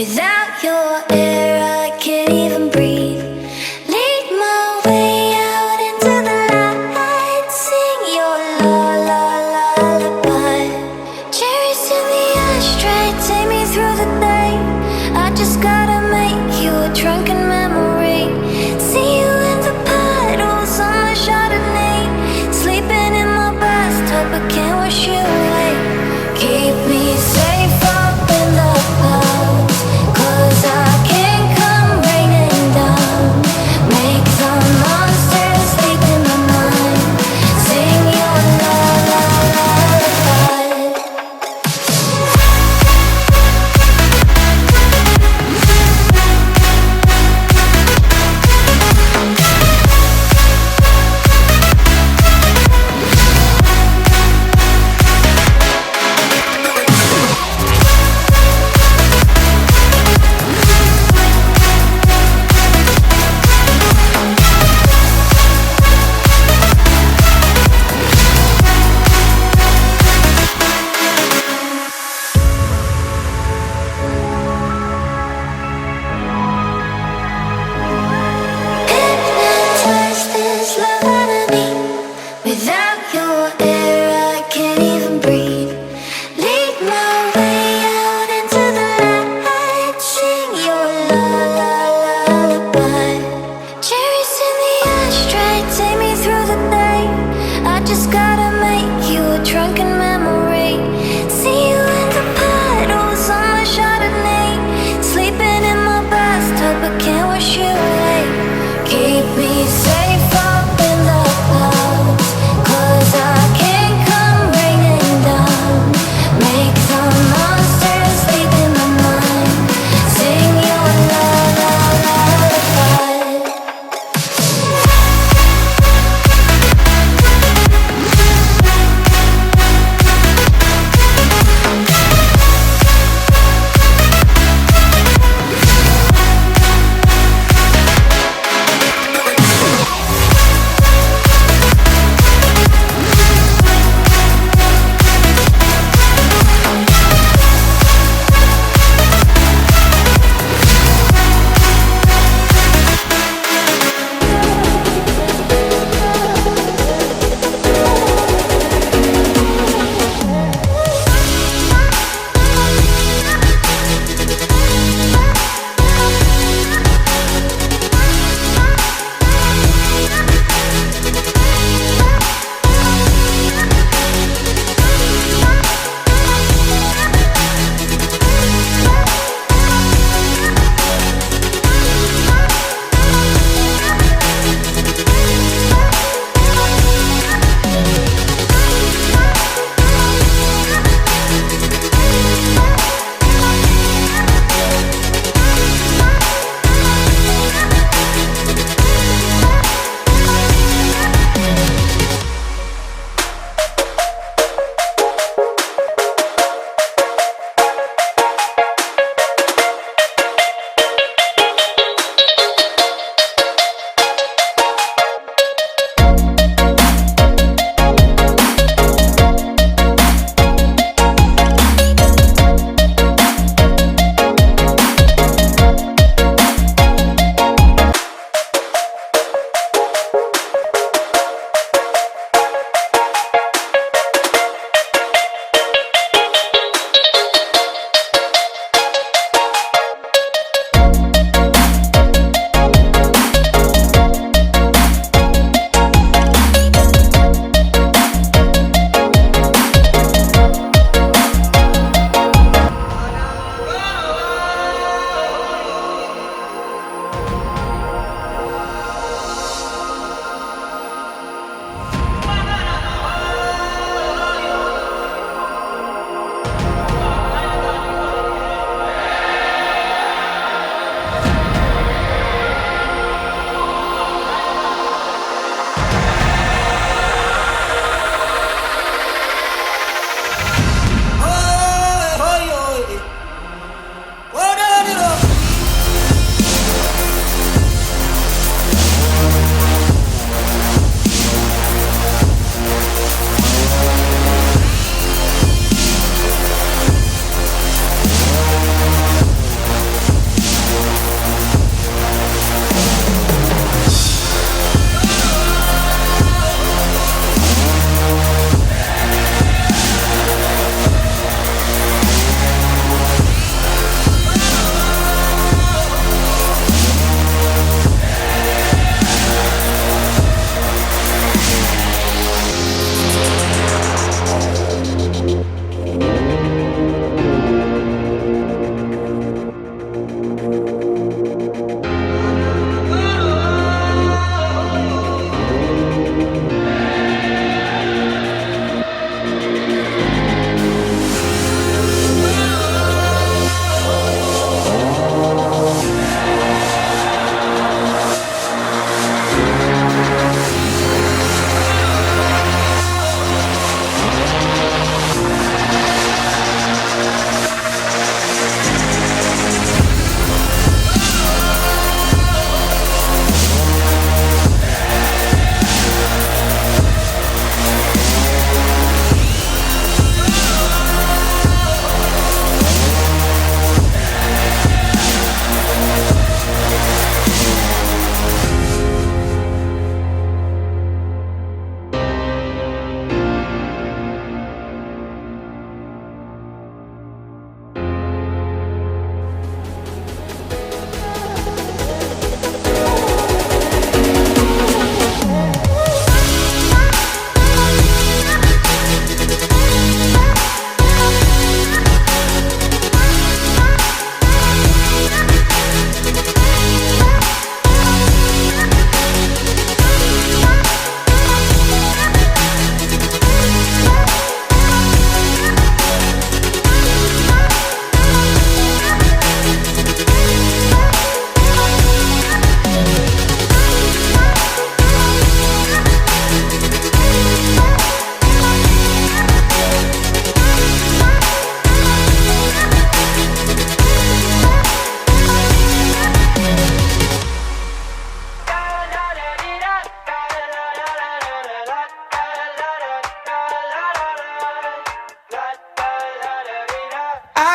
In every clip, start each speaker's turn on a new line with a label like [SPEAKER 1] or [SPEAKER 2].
[SPEAKER 1] Without your air, I can't even breathe. Lead my way out into the light. Sing your lullaby. Cherries in the ashtray, take me through the day. I just gotta make you a drunken memory. See you in the puddles on my Chardonnay. Sleeping in my bathtub, I can't wash you away. Keep me safe up in the clouds, 'cause I can't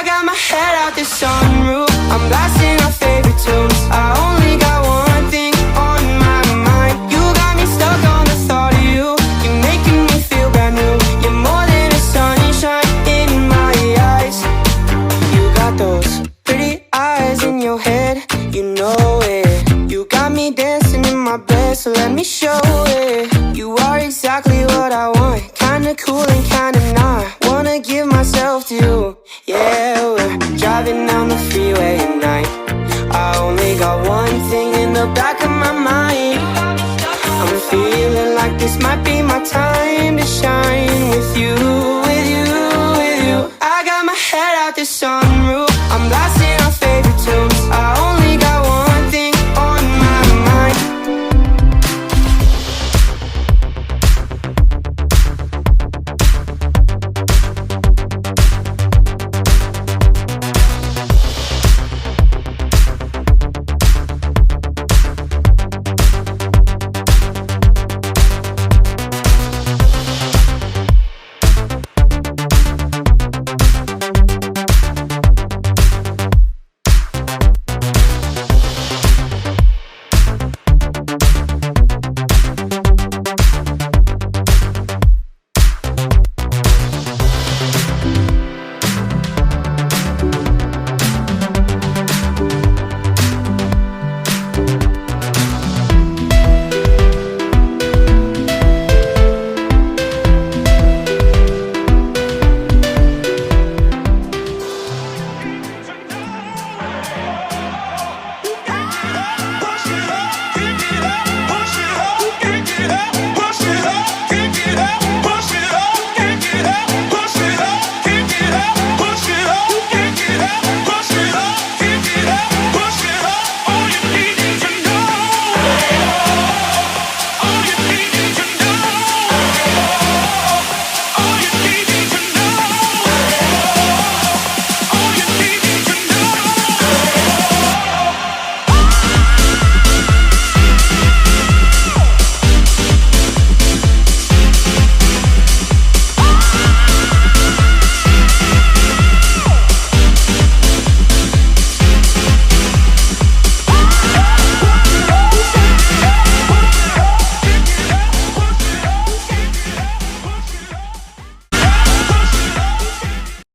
[SPEAKER 2] I got my head out the sunroof, I'm blasting our favorite tunes. I only got one thing on my mind. You got me stuck on the thought of you. You're making me feel brand new. You're more than a sunshine in my eyes. You got those pretty eyes in your head, you know it. You got me dancing in my bed, so let me show it. You are exactly what I want, kinda cool and kinda not. Wanna give myself to you. Yeah, we're driving down the freeway at night. I only got one thing in the back of my mind. I'm feeling like this might be